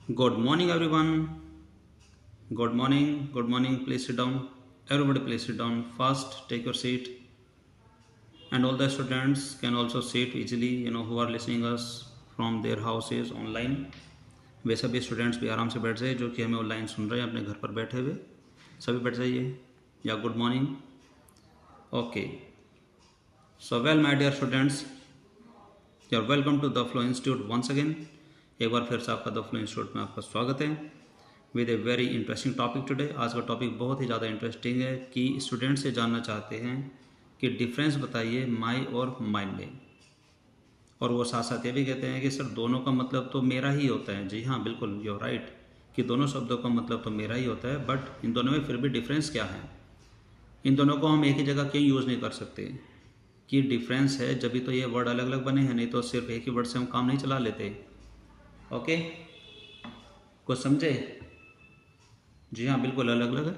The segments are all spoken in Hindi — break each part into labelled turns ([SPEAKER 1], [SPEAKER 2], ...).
[SPEAKER 1] Good morning, everyone. Good morning. Good morning. Please sit down. Everybody, please sit down. First, take your seat. And all the students can also sit easily. Who are listening us from their houses online. वैसे भी स्टूडेंट्स भी आराम से बैठ जाए जो कि हमें ऑनलाइन सुन रहे हैं अपने घर पर बैठे हुए सभी बैठ जाइए या good morning okay so well my dear students you are welcome to the flow institute once again एक बार फिर से आपका द फ्लो इंस्टीट्यूट में आपका स्वागत है with a very interesting topic today. आज का टॉपिक बहुत ही ज़्यादा इंटरेस्टिंग है कि स्टूडेंट से जानना चाहते हैं कि डिफरेंस बताइए माई और माइन में। और वो साथ साथ ये भी कहते हैं कि सर दोनों का मतलब तो मेरा ही होता है। जी हाँ, बिल्कुल यू आर राइट कि दोनों शब्दों का मतलब तो मेरा ही होता है, बट इन दोनों में फिर भी डिफरेंस क्या है। इन दोनों को हम एक ही जगह क्यों यूज़ नहीं कर सकते कि डिफरेंस है जब भी तो ये वर्ड अलग अलग बने हैं, नहीं तो सिर्फ एक ही वर्ड से हम काम नहीं चला लेते। ओके, कुछ समझे? जी हाँ, बिल्कुल अलग अलग है,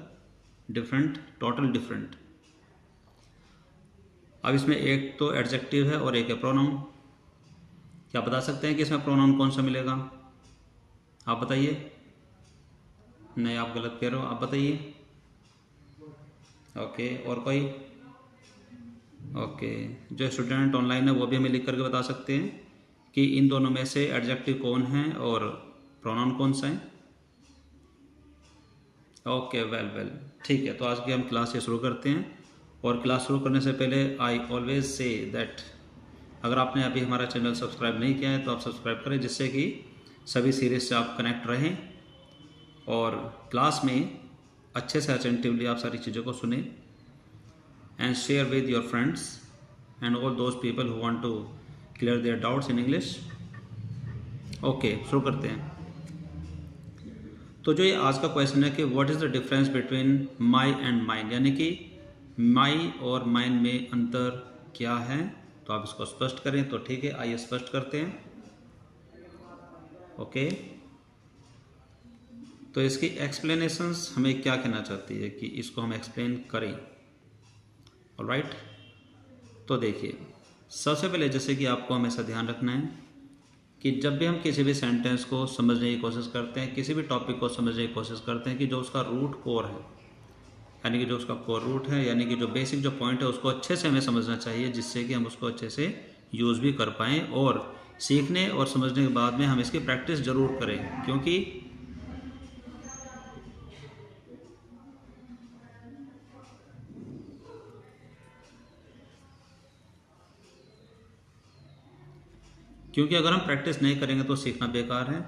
[SPEAKER 1] डिफरेंट, टोटल डिफरेंट। अब इसमें एक तो एडजेक्टिव है और एक है प्रोनाउन। क्या बता सकते हैं कि इसमें प्रोनाउन कौन सा मिलेगा? आप बताइए। नहीं, आप गलत कह रहे हो, आप बताइए। ओके, और कोई? ओके, जो स्टूडेंट ऑनलाइन है वो भी हमें लिख करके बता सकते हैं कि इन दोनों में से एडजेक्टिव कौन है और प्रोनाउन कौन सा है। ओके, वेल वेल, ठीक है। तो आज की हम क्लास से शुरू करते हैं। और क्लास शुरू करने से पहले आई ऑलवेज से दैट अगर आपने अभी हमारा चैनल सब्सक्राइब नहीं किया है तो आप सब्सक्राइब करें, जिससे कि सभी सीरीज से आप कनेक्ट रहें और क्लास में अच्छे से अटेंटिवली आप सारी चीज़ों को सुने and share with your friends and all those people who want to clear their doubts in English. Okay, शुरू करते हैं। तो जो ये आज का क्वेश्चन है कि what is the difference between my and mine, यानी कि माई और माइन में अंतर क्या है। तो आप इसको स्पष्ट करें तो ठीक है, आइए स्पष्ट करते हैं। ओके, तो इसकी एक्सप्लेनेशंस हमें क्या कहना चाहती है कि इसको हम एक्सप्लेन करें। ऑलराइट, तो देखिए, सबसे पहले जैसे कि आपको हमेशा ध्यान रखना है कि जब भी हम किसी भी सेंटेंस को समझने की कोशिश करते हैं, किसी भी टॉपिक को समझने की कोशिश करते हैं, कि जो उसका रूट कोर है, यानी कि जो उसका कोर रूट है, यानी कि जो बेसिक जो पॉइंट है उसको अच्छे से हमें समझना चाहिए, जिससे कि हम उसको अच्छे से यूज़ भी कर पाएँ और सीखने और समझने के बाद में हम इसकी प्रैक्टिस ज़रूर करें। क्योंकि अगर हम प्रैक्टिस नहीं करेंगे तो सीखना बेकार है।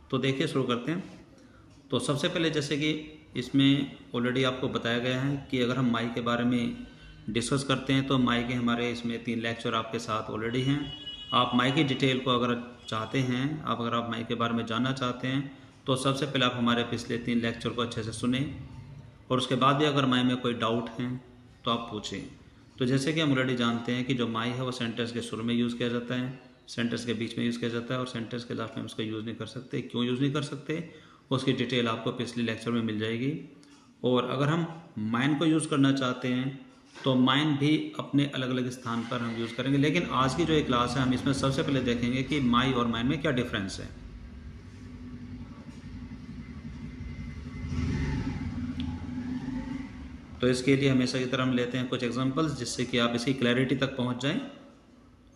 [SPEAKER 1] तो देखिए, शुरू करते हैं। तो सबसे पहले जैसे कि इसमें ऑलरेडी आपको बताया गया है कि अगर हम माई के बारे में डिस्कस करते हैं तो माई के हमारे इसमें 3 लेक्चर आपके साथ ऑलरेडी हैं। आप माई की डिटेल को अगर चाहते हैं, अगर आप माई के बारे में जानना चाहते हैं तो सबसे पहले आप हमारे पिछले 3 लेक्चर को अच्छे से सुने और उसके बाद भी अगर माई में कोई डाउट है तो आप पूछें। तो जैसे कि हम ऑलरेडी जानते हैं कि जो माई है वो सेंटेंस के शुरू में यूज़ किया जाता है, सेंटेंस के बीच में यूज़ किया जाता है और सेंटेंस के लास्ट में उसका यूज़ नहीं कर सकते। क्यों यूज़ नहीं कर सकते, उसकी डिटेल आपको पिछले लेक्चर में मिल जाएगी। और अगर हम माइन को यूज़ करना चाहते हैं तो माइन भी अपने अलग अलग स्थान पर हम यूज़ करेंगे, लेकिन आज की जो एक क्लास है हम इसमें सबसे पहले देखेंगे कि माई और माइन में क्या डिफरेंस है। तो इसके लिए हमेशा की तरह हम लेते हैं कुछ एग्जांपल्स, जिससे कि आप इसकी क्लैरिटी तक पहुंच जाएं।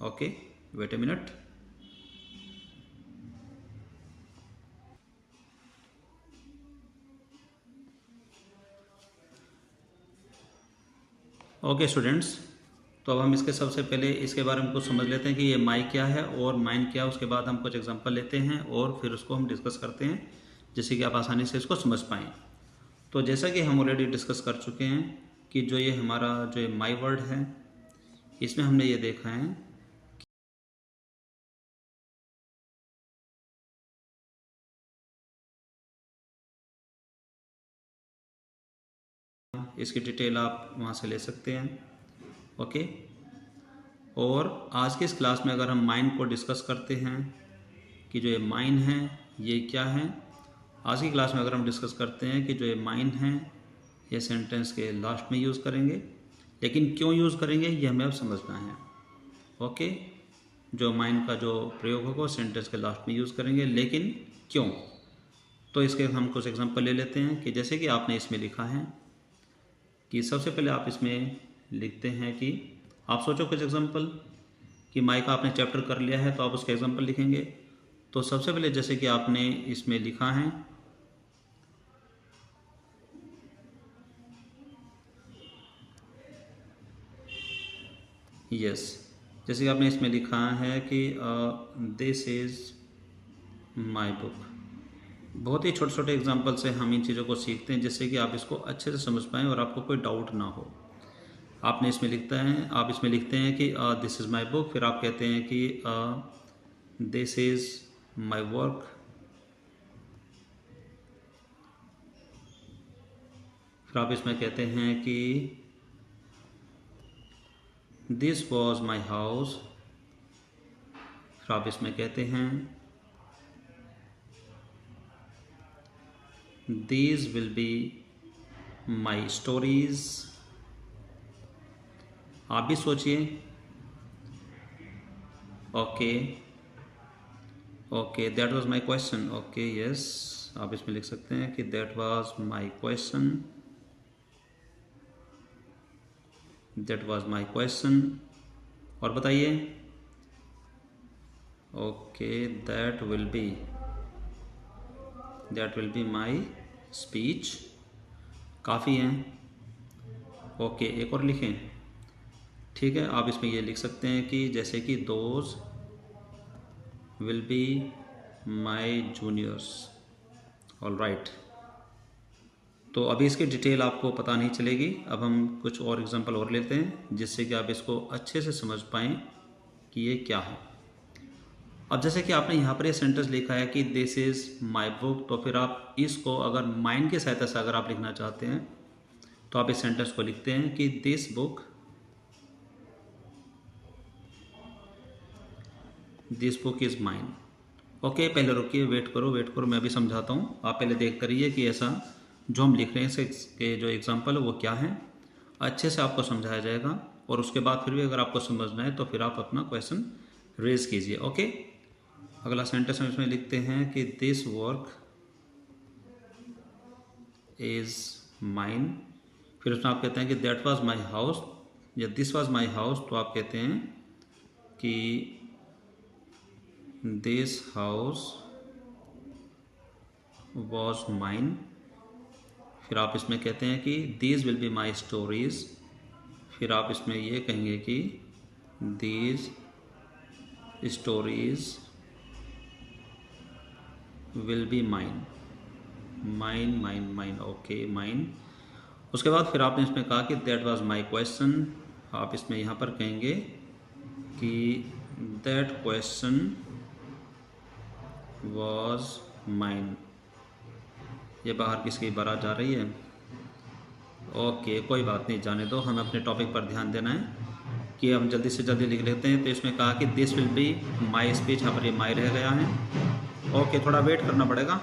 [SPEAKER 1] Okay, wait a minute. Okay students, तो अब हम इसके सबसे पहले इसके बारे में कुछ समझ लेते हैं कि ये माई क्या है और माइन क्या है। उसके बाद हम कुछ एग्जांपल लेते हैं और फिर उसको हम डिस्कस करते हैं, जिससे कि आप आसानी से इसको समझ पाएँ। तो जैसा कि हम ऑलरेडी डिस्कस कर चुके हैं कि जो ये हमारा जो ये माई वर्ड है, इसमें हमने ये देखा है इसकी डिटेल आप वहाँ से ले सकते हैं। ओके, और आज की इस क्लास में अगर हम माइन को डिस्कस करते हैं कि जो ये माइन है ये क्या है, आज की क्लास में अगर हम डिस्कस करते हैं कि जो ये माइन है ये सेंटेंस के लास्ट में यूज़ करेंगे, लेकिन क्यों यूज़ करेंगे ये हमें अब समझना है। ओके, जो माइन का जो प्रयोग होगा सेंटेंस के लास्ट में यूज़ करेंगे। लेकिन क्यों? तो इसके हम कुछ एग्जांपल ले लेते हैं कि जैसे कि आपने इसमें लिखा है कि सबसे पहले आप इसमें लिखते हैं कि आप सोचो कुछ एग्जांपल कि माई का आपने चैप्टर कर लिया है तो आप उसके एग्जांपल लिखेंगे। तो सबसे पहले जैसे कि आपने इसमें लिखा है यस, जैसे कि आपने इसमें लिखा है कि दिस इज़ माई बुक। बहुत ही छोटे छोटे एग्जांपल से हम इन चीज़ों को सीखते हैं जिससे कि आप इसको अच्छे से समझ पाएँ और आपको कोई डाउट ना हो। आपने इसमें लिखता है, आप इसमें लिखते हैं कि दिस इज़ माई बुक, फिर आप कहते हैं कि दिस इज़ माई वर्क, फिर आप इसमें कहते हैं कि दिस वॉज माई हाउस, फिर आप इसमें कहते हैं these will be my stories. आप भी सोचिए। Okay okay, that was my question. Okay yes, आप इसमें लिख सकते हैं कि that was my question, that was my question. और बताइए। Okay, that will be my speech. काफ़ी हैं। ओके, एक और लिखें। ठीक है, आप इसमें ये लिख सकते हैं कि जैसे कि those will be my juniors. All right, तो अभी इसकी डिटेल आपको पता नहीं चलेगी। अब हम कुछ और एग्जांपल और लेते हैं जिससे कि आप इसको अच्छे से समझ पाएँ कि ये क्या है। अब जैसे कि आपने यहाँ पर ये सेंटेंस लिखा है कि दिस इज़ माई बुक, तो फिर आप इसको अगर माइन की सहायता से अगर आप लिखना चाहते हैं तो आप इस सेंटेंस को लिखते हैं कि this book is mine. Okay, पहले रुकिए, वेट करो, मैं अभी समझाता हूँ। आप पहले देख करिए कि ऐसा जो हम लिख रहे हैं इसके जो एग्जांपल है वो क्या है, अच्छे से आपको समझाया जाएगा। और उसके बाद फिर भी अगर आपको समझना है तो फिर आप अपना क्वेश्चन रेज कीजिए। ओके, अगला सेंटेंस हम इसमें लिखते हैं कि दिस वर्क इज़ माइन, फिर उसमें आप कहते हैं कि दैट वाज माई हाउस या दिस वाज माई हाउस, तो आप कहते हैं कि दिस हाउस वॉज माइन। फिर आप इसमें कहते हैं कि these will be my stories, फिर आप इसमें ये कहेंगे कि these stories will be mine. Mine, okay, mine. उसके बाद फिर आपने इसमें कहा कि दैट वाज माई क्वेश्चन, आप इसमें यहाँ पर कहेंगे कि दैट क्वेश्चन वॉज माइन। ये बाहर किसकी बारात जा रही है? ओके, कोई बात नहीं, जाने दो, हमें अपने टॉपिक पर ध्यान देना है कि हम जल्दी से जल्दी लिख लेते हैं। तो इसमें कहा कि this will be my speech, यहाँ पर ये माई रह गया है। ओके, थोड़ा वेट करना पड़ेगा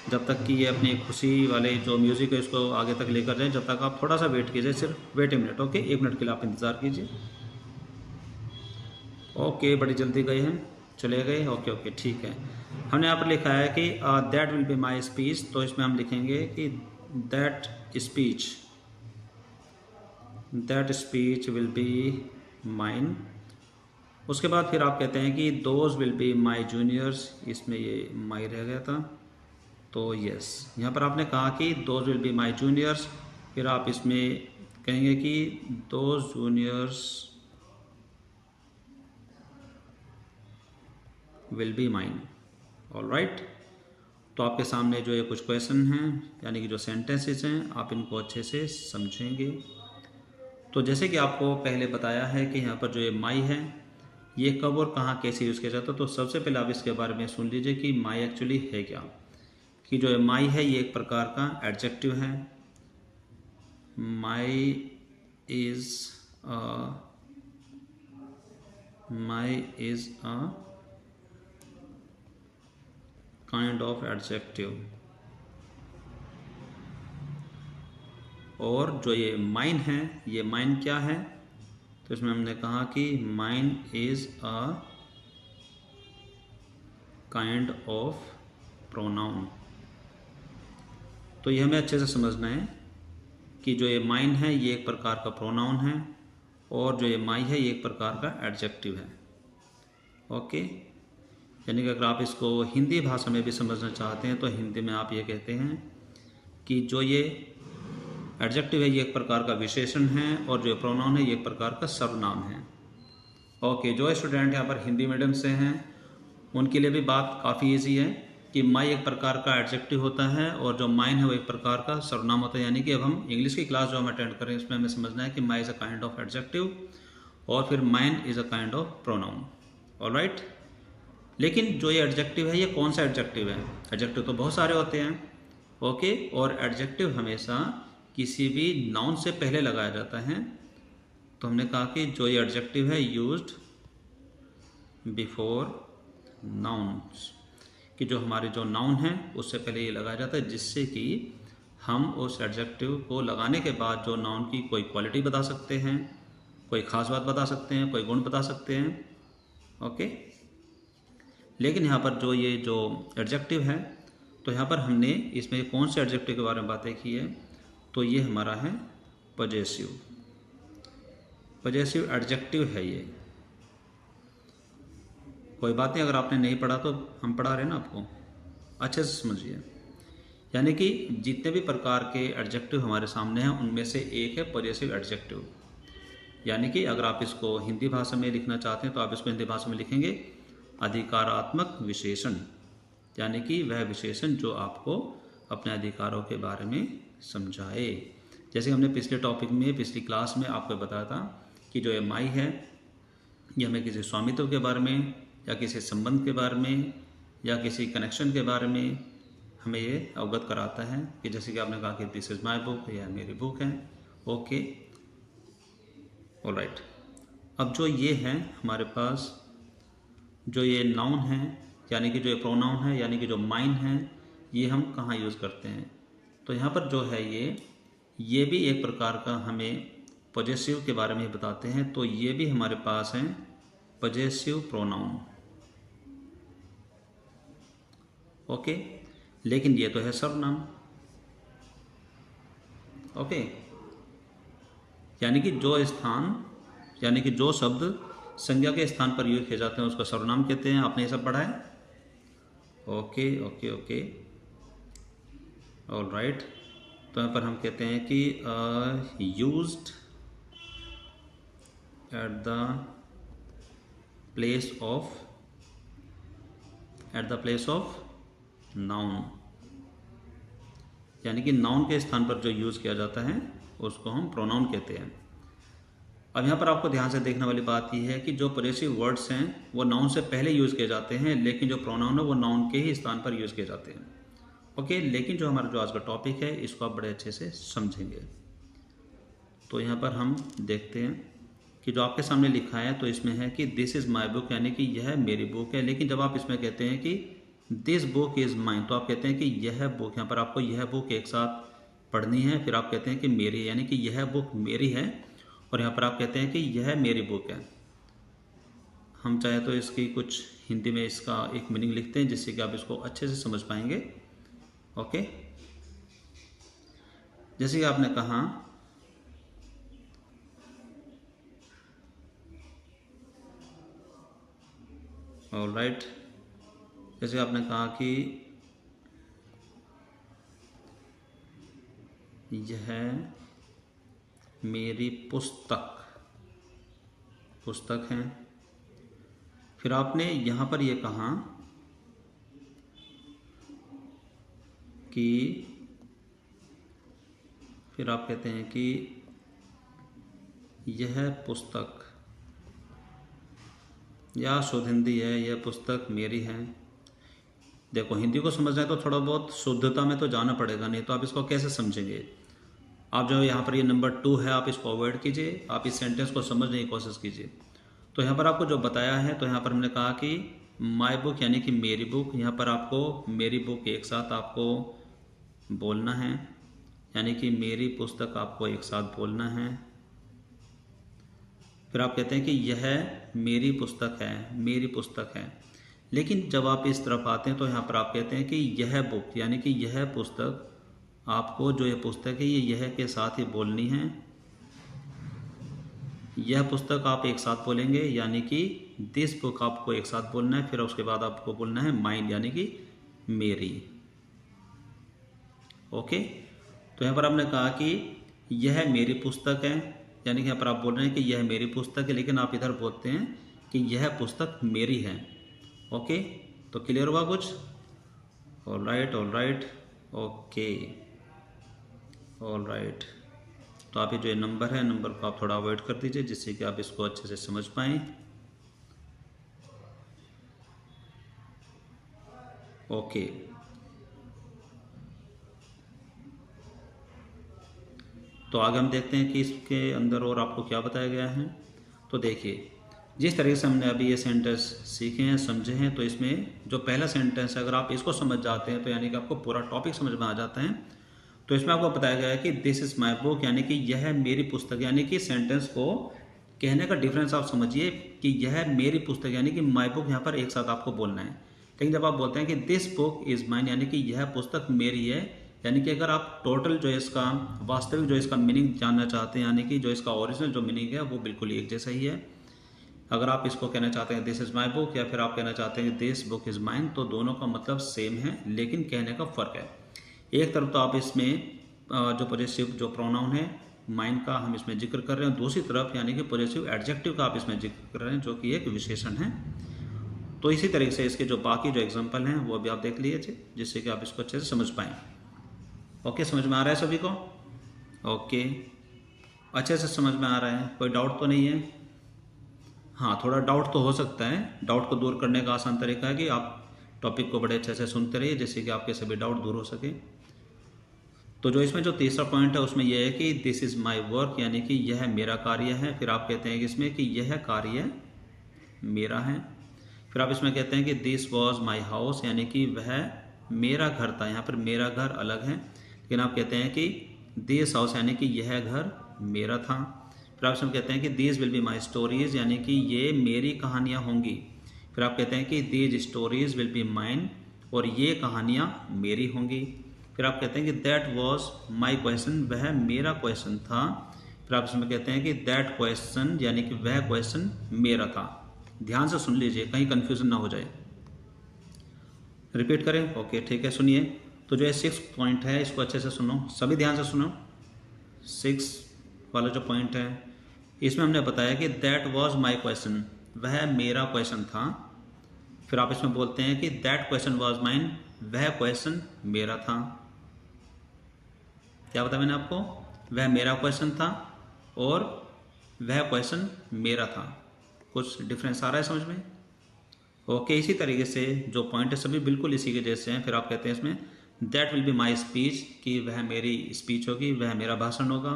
[SPEAKER 1] जब तक कि ये अपनी खुशी वाले जो म्यूज़िक है इसको आगे तक लेकर जाए, जब तक आप थोड़ा सा वेट कीजिए, सिर्फ wait a minute. Okay, 1 minute के लिए आप इंतज़ार कीजिए। ओके, बड़ी जल्दी गए हैं, चले गए। ओके, ठीक है। हमने यहाँ पर लिखा है कि that will be my speech, तो इसमें हम लिखेंगे कि that speech will be mine. उसके बाद फिर आप कहते हैं कि those will be my juniors, इसमें ये माई रह गया था, तो यस, यहाँ पर आपने कहा कि those will be my juniors, फिर आप इसमें कहेंगे कि those juniors will be mine. All right, तो आपके सामने जो ये कुछ क्वेश्चन हैं यानी कि जो सेंटेंसेस हैं आप इनको अच्छे से समझेंगे। तो जैसे कि आपको पहले बताया है कि यहाँ पर जो ये माई है ये कब और कहाँ कैसे यूज़ किया जाता है, तो सबसे पहले आप इसके बारे में सुन लीजिए कि माई एक्चुअली है क्या। कि जो माई है ये एक प्रकार का एडजेक्टिव है। My is a kind of adjective. और जो ये माइन है, ये माइन क्या है? तो इसमें हमने कहा कि mine is a kind of pronoun. तो ये हमें अच्छे से समझना है कि जो ये माइन है ये एक प्रकार का प्रोनाउन है और जो ये माई है ये एक प्रकार का एडजेक्टिव है। ओके, यानी कि अगर आप इसको हिंदी भाषा में भी समझना चाहते हैं तो हिंदी में आप ये कहते हैं कि जो ये एडजेक्टिव है ये एक प्रकार का विशेषण है और जो प्रोनाउन है ये एक प्रकार का सर्वनाम है। ओके, जो स्टूडेंट यहाँ पर हिंदी मीडियम से हैं उनके लिए भी बात काफ़ी ईजी है कि माई एक प्रकार का एडजेक्टिव होता है और जो माइन है वो एक प्रकार का सर्वनाम होता है। यानी कि अब हम इंग्लिश की क्लास जो हम अटेंड करें इसमें हमें समझना है कि my is a kind of adjective और फिर mine is a kind of pronoun. Alright, लेकिन जो ये एडजेक्टिव है ये कौन सा एडजेक्टिव है? एडजेक्टिव तो बहुत सारे होते हैं। ओके, और एडजेक्टिव हमेशा किसी भी नाउन से पहले लगाया जाता है। तो हमने कहा कि जो ये एडजेक्टिव है यूज्ड बिफोर नाउन्स, कि जो हमारे जो नाउन है उससे पहले ये लगाया जाता है जिससे कि हम उस एडजेक्टिव को लगाने के बाद जो नाउन की कोई क्वालिटी बता सकते हैं, कोई ख़ास बात बता सकते हैं, कोई गुण बता सकते हैं। ओके, लेकिन यहाँ पर जो ये जो एडजेक्टिव है तो यहाँ पर हमने इसमें कौन से एडजेक्टिव के बारे में बातें की है? तो ये हमारा है पजेसिव। पजेसिव एडजेक्टिव है ये। कोई बात नहीं, अगर आपने नहीं पढ़ा तो हम पढ़ा रहे हैं ना आपको, अच्छे से समझिए। यानी कि जितने भी प्रकार के एडजेक्टिव हमारे सामने हैं उनमें से एक है पजेसिव एडजेक्टिव। यानी कि अगर आप इसको हिंदी भाषा में लिखना चाहते हैं तो आप इसको हिंदी भाषा में लिखेंगे अधिकारात्मक विशेषण, यानी कि वह विशेषण जो आपको अपने अधिकारों के बारे में समझाए। जैसे हमने पिछले टॉपिक में पिछली क्लास में आपको बताया था कि जो ये माई है ये हमें किसी स्वामित्व के बारे में या किसी संबंध के बारे में या किसी कनेक्शन के बारे में हमें ये अवगत कराता है कि जैसे कि आपने कहा कि दिस इज़ माई बुक, यह मेरी बुक है। ओके, ऑलराइट, अब जो ये है हमारे पास जो ये नाउन है यानी कि जो ये प्रोनाउन है यानी कि जो माइन है ये हम कहाँ यूज़ करते हैं? तो यहाँ पर जो है ये भी एक प्रकार का हमें पजेसिव के बारे में बताते हैं। तो ये भी हमारे पास है पजेसिव प्रोनाउन। ओके, लेकिन ये तो है सर्वनाम। ओके, यानी कि जो स्थान यानी कि जो शब्द संज्ञा के स्थान पर यूज किए जाते हैं उसको सर्वनाम कहते हैं। आपने ये सब पढ़ा है? Okay okay okay, alright. तो यहाँ पर हम कहते हैं कि used at the place of noun, यानी कि नाउन के स्थान पर जो यूज़ किया जाता है उसको हम प्रोनाउन कहते हैं। अब यहाँ पर आपको ध्यान से देखने वाली बात यह है कि जो पजेसिव वर्ड्स हैं वो नाउन से पहले यूज़ किए जाते हैं, लेकिन जो प्रोनाउन है वो नाउन के ही स्थान पर यूज़ किए जाते हैं। ओके, लेकिन जो हमारा जो आज का टॉपिक है इसको आप बड़े अच्छे से समझेंगे। तो यहाँ पर हम देखते हैं कि जो आपके सामने लिखा है तो इसमें है कि दिस इज़ माई बुक, यानी कि यह मेरी बुक है। लेकिन जब आप इसमें कहते हैं कि दिस बुक इज़ माइन, तो आप कहते हैं कि यह बुक, यहाँ पर आपको यह बुक एक साथ पढ़नी है। फिर आप कहते हैं कि मेरी, यानी कि यह बुक मेरी है, और यहाँ पर आप कहते हैं कि यह मेरी बुक है। हम चाहे तो इसकी कुछ हिंदी में इसका एक मीनिंग लिखते हैं जिससे कि आप इसको अच्छे से समझ पाएंगे। ओके, जैसे कि आपने कहा ऑलराइट, जैसे आपने कहा कि यह मेरी पुस्तक है। फिर आपने यहाँ पर यह कहा कि फिर आप कहते हैं कि यह पुस्तक, या शुद्ध हिंदी है, यह पुस्तक मेरी है। देखो, हिंदी को समझना है तो थोड़ा बहुत शुद्धता में तो जाना पड़ेगा, नहीं तो आप इसको कैसे समझेंगे? आप जो यहाँ पर ये नंबर 2 है आप इसको अवॉइड कीजिए, आप इस सेंटेंस को समझने की कोशिश कीजिए। तो यहाँ पर आपको जो बताया है, तो यहाँ पर हमने कहा कि माई बुक यानी कि मेरी बुक, यहाँ पर आपको मेरी बुक एक साथ आपको बोलना है, यानी कि मेरी पुस्तक आपको एक साथ बोलना है। फिर आप कहते हैं कि यह मेरी पुस्तक है, मेरी पुस्तक है। लेकिन जब आप इस तरफ आते हैं तो यहाँ पर आप कहते हैं कि यह बुक, यानी कि यह पुस्तक, आपको जो ये पुस्तक है ये यह के साथ ही बोलनी है। यह पुस्तक आप एक साथ बोलेंगे, यानी कि दिस बुक आपको एक साथ बोलना है। फिर उसके बाद आपको बोलना है माइन, यानी कि मेरी। ओके, तो यहाँ पर आपने कहा कि यह मेरी पुस्तक है, यानी कि यहाँ पर आप बोल रहे हैं कि यह मेरी पुस्तक है, लेकिन आप इधर बोलते हैं कि यह पुस्तक मेरी है। ओके, तो क्लियर हुआ कुछ? All right, all right, okay, all right. तो आप ये जो नंबर है, नंबर को आप थोड़ा अवॉइड कर दीजिए, जिससे कि आप इसको अच्छे से समझ पाएँ। ओके, तो आगे हम देखते हैं कि इसके अंदर और आपको क्या बताया गया है। तो देखिए, जिस तरीके से हमने अभी ये सेंटेंस सीखे हैं, समझे हैं, तो इसमें जो पहला सेंटेंस है, अगर आप इसको समझ जाते हैं तो यानी कि आपको पूरा टॉपिक समझ में आ जाता है। तो इसमें आपको बताया गया है कि दिस इज़ माई बुक, यानी कि यह मेरी पुस्तक, यानी कि सेंटेंस को कहने का डिफरेंस आप समझिए कि यह मेरी पुस्तक, यानी कि माई बुक यहाँ पर एक साथ आपको बोलना है। लेकिन जब आप बोलते हैं कि दिस बुक इज़ माइन, यानी कि यह पुस्तक मेरी है, यानी कि अगर आप टोटल जो इसका वास्तविक जो इसका मीनिंग जानना चाहते हैं, यानी कि जो इसका ओरिजिनल जो मीनिंग है वो बिल्कुल एक जैसा ही है। अगर आप इसको कहना चाहते हैं दिस इज़ माई बुक, या फिर आप कहना चाहते हैं दिस बुक इज़ माइन, तो दोनों का मतलब सेम है, लेकिन कहने का फ़र्क है। एक तरफ तो आप इसमें जो पॉजेसिव जो प्रोनाउन है माइन का हम इसमें जिक्र कर रहे हैं, दूसरी तरफ यानी कि पॉजेसिव एडजेक्टिव का आप इसमें जिक्र कर रहे हैं, जो कि एक विशेषण है। तो इसी तरीके से इसके जो बाकी जो एग्जाम्पल हैं वो भी आप देख लीजिए, जिससे कि आप इसको अच्छे से समझ पाएँ। ओके, समझ में आ रहा है सभी को? ओके, अच्छे से समझ में आ रहा है, कोई डाउट तो नहीं है? हाँ, थोड़ा डाउट तो हो सकता है। डाउट को दूर करने का आसान तरीका है कि आप टॉपिक को बड़े अच्छे से सुनते रहिए, जिससे कि आपके सभी डाउट दूर हो सके। तो जो इसमें जो तीसरा पॉइंट है उसमें यह है कि दिस इज़ माई वर्क, यानी कि यह मेरा कार्य है। फिर आप कहते हैं कि इसमें कि यह कार्य मेरा है। फिर आप इसमें कहते हैं कि दिस वॉज माई हाउस, यानी कि वह मेरा घर था। यहाँ पर मेरा घर अलग है, लेकिन आप कहते हैं कि दिस हाउस, यानी कि यह घर मेरा था। फिर आप इसमें कहते हैं कि these will be my stories, यानी कि ये मेरी कहानियाँ होंगी। फिर आप कहते हैं कि these stories will be mine, और ये कहानियाँ मेरी होंगी। फिर आप कहते हैं कि दैट वॉज माई क्वेश्चन, वह मेरा क्वेश्चन था। फिर आप इसमें कहते हैं कि दैट क्वेश्चन, यानी कि वह क्वेश्चन मेरा था। ध्यान से सुन लीजिए, कहीं कन्फ्यूजन ना हो जाए। रिपीट करें? ओके, ठीक है, सुनिए। तो जो ये 6 पॉइंट है इसको अच्छे से सुनो, सभी ध्यान से सुनो। 6 वाला जो पॉइंट है इसमें हमने बताया कि दैट वॉज माई क्वेश्चन, वह मेरा क्वेश्चन था। फिर आप इसमें बोलते हैं कि दैट क्वेश्चन वॉज माइन, वह क्वेश्चन मेरा था। क्या बताया मैंने आपको? वह मेरा क्वेश्चन था और वह क्वेश्चन मेरा था। कुछ डिफरेंस आ रहा है समझ में? ओके, इसी तरीके से जो पॉइंट है सभी बिल्कुल इसी के जैसे हैं। फिर आप कहते हैं इसमें that will be my speech, कि वह मेरी स्पीच होगी, वह मेरा भाषण होगा।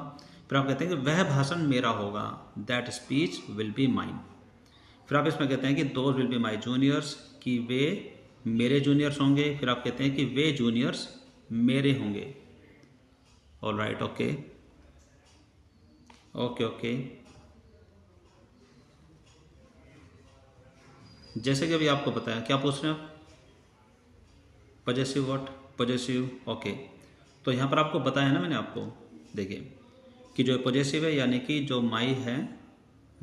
[SPEAKER 1] फिर आप कहते हैं कि वह भाषण मेरा होगा, that speech will be mine. फिर आप इसमें कहते हैं कि those will be my juniors, कि वे मेरे जूनियर्स होंगे। फिर आप कहते हैं कि वे जूनियर्स मेरे होंगे। All right, okay okay okay. जैसे कि अभी आपको बताया, क्या पूछ रहे हैं आप? Possessive what? Possessive, okay. तो यहाँ पर आपको बताया ना मैंने आपको, देखिए कि जो पॉजेसिव है, यानी कि जो माई है,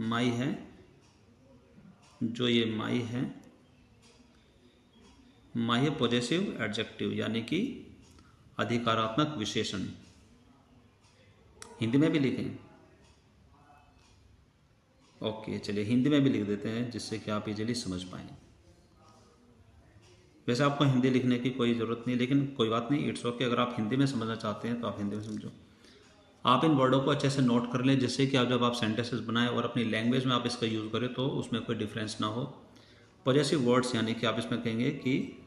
[SPEAKER 1] माई है, जो ये माई है, माई है पॉजेसिव एडजेक्टिव, यानी कि अधिकारात्मक विशेषण। हिंदी में भी लिखें? ओके, चलिए हिंदी में भी लिख देते हैं, जिससे कि आप इजीली समझ पाएँ। वैसे आपको हिंदी लिखने की कोई ज़रूरत नहीं, लेकिन कोई बात नहीं, इट्स ओके। अगर आप हिंदी में समझना चाहते हैं तो आप हिंदी में समझो। आप इन वर्डों को अच्छे से नोट कर लें, जिससे कि आप जब आप सेंटेंसेस बनाएं और अपनी लैंग्वेज में आप इसका यूज़ करें तो उसमें कोई डिफरेंस ना हो। पॉजेसिव वर्ड्स, यानी कि आप इसमें कहेंगे कि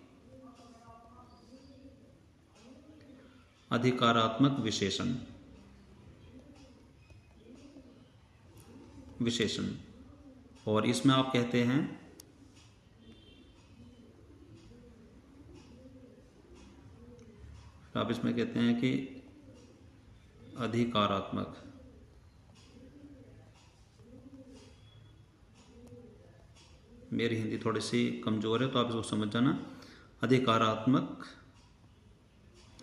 [SPEAKER 1] अधिकारात्मक विशेषण, विशेषण। और इसमें आप कहते हैं आप इसमें कहते हैं कि अधिकारात्मक, मेरी हिंदी थोड़ी सी कमज़ोर है तो आप इसको समझ जाना। अधिकारात्मक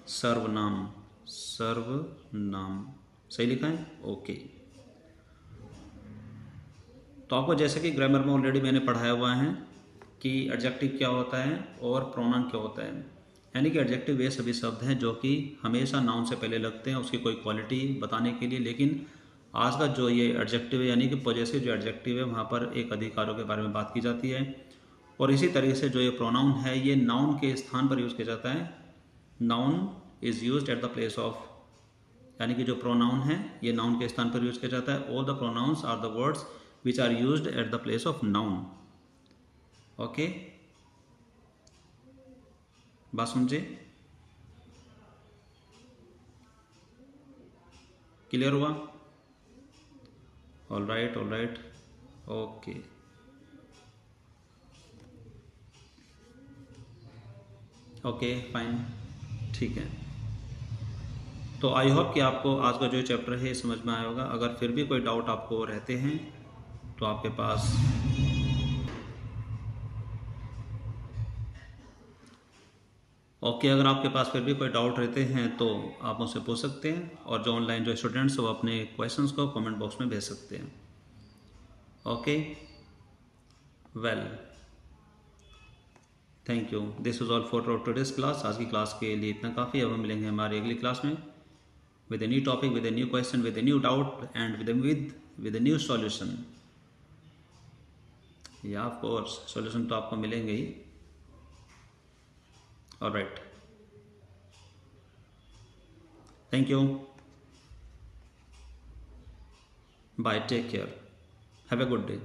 [SPEAKER 1] सर्वनाम, सर्वनाम सही लिखा है, ओके। तो आपको जैसे कि ग्रामर में ऑलरेडी मैंने पढ़ाया हुआ है कि एडजेक्टिव क्या होता है और प्रोनाउन क्या होता है। यानी कि एडजेक्टिव वे सभी शब्द हैं जो कि हमेशा नाउन से पहले लगते हैं उसकी कोई क्वालिटी बताने के लिए, लेकिन आज का जो ये एडजेक्टिव है यानी कि पॉजेसिव जो एडजेक्टिव है वहाँ पर एक अधिकारों के बारे में बात की जाती है। और इसी तरीके से जो ये प्रोनाउन है ये नाउन के स्थान पर यूज़ किया जाता है। Noun is used at the place of, यानी कि जो प्रोनाउन है ये नाउन के स्थान पर यूज किया जाता है। All the pronouns are the words which are used at the place of noun. Okay, बात समझे, क्लियर हुआ? All right, all right, okay. Okay fine, ठीक है। तो आई होप कि आपको आज का जो चैप्टर है समझ में आया होगा। अगर फिर भी कोई डाउट आपको रहते हैं तो आपके पास ओके अगर आपके पास फिर भी कोई डाउट रहते हैं तो आप मुझसे पूछ सकते हैं, और जो ऑनलाइन जो स्टूडेंट्स वो अपने क्वेश्चंस को कमेंट बॉक्स में भेज सकते हैं। Okay, well, thank you, this is all for today's class. आज की क्लास के लिए इतना काफ़ी। अब हम मिलेंगे हमारी अगली क्लास में with a new topic, with a new question, with a new doubt, and with a new solution. या ऑफ कोर्स सॉल्यूशन तो आपको मिलेंगे ही। Alright, thank you, bye, take care, have a good day.